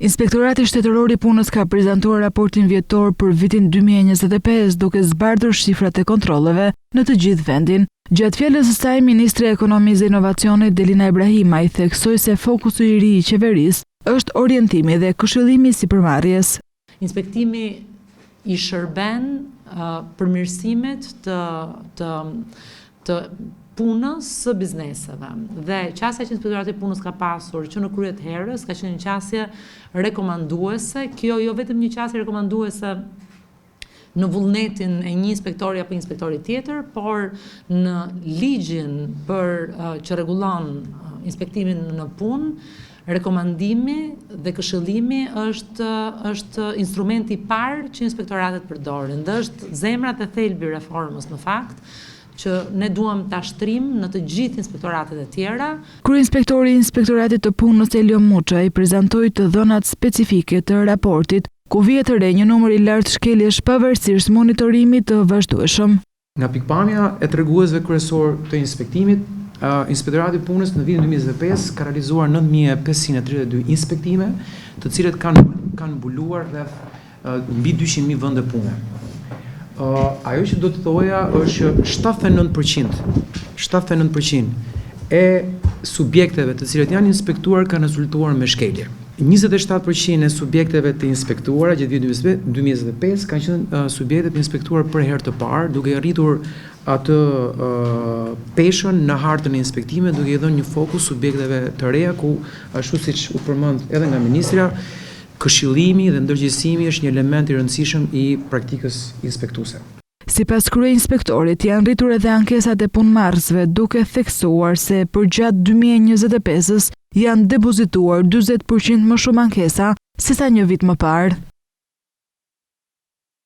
Inspektorati Shtetëror i Punës ka prezantuar raportin vjetor për vitin 2025 duke zbardhur shifrat e kontrolleve në të gjithë vendin. Gjatë fjalës së saj, Ministri i Ekonomisë dhe Inovacionit Delina Ibrahimaj theksoi se fokusi i ri i qeverisë është orientimi dhe këshillimi i sipërmarrjes. Inspektimi i shërben përmirësimit të punës së bizneseve dhe qasja që Inspektorati i Punës ka pasur që në krye të herës ka qenë një qasje rekomanduese, kjo jo vetëm një qasje rekomanduese në vullnetin e një inspektori apo inspektori tjetër, por në ligjin që rregullon inspektimin në punë, rekomandimi dhe këshillimi është instrumenti i parë që inspektoratet përdorin dhe është zemra e thelbi i reformës në fakt, që ne duam ta shtrim në të gjithë inspektoratet e tjera. Kryeinspektori i Inspektoratit të Punës Elio Muça i prezantoi të dhënat specifike të raportit, ku vihet të re një numër i lartë shkeljesh pavarësisht monitorimit të vazhdueshëm. Nga pikpamja e treguesve kryesor të inspektimit, Inspektorati i Punës në vitin 2025 ka realizuar 9532 inspektime, të cilët kanë mbuluar rreth mbi 200.000 vende pune. Ajo që do të thoja është 79% e subjekteve të cilët janë inspektuar kanë rezultuar me shkelje. 27% e subjekteve të inspektuara gjatë vitit 2025 kanë qenë subjektet inspektuar për herë të parë, duke arritur atë peshën në hartën e inspektimeve, duke i dhënë një fokus subjekteve të reja, ku ashtu siç u përmend edhe nga ministra, këshillimi dhe ndërgjegjësimi është një element i rëndësishëm i praktikës inspektuese. Sipas kryeinspektorit, janë rritur edhe ankesat e punëmarrësve, duke theksuar se përgjatë 2025-s janë depozituar 40% më shumë ankesa sesa një vit më parë.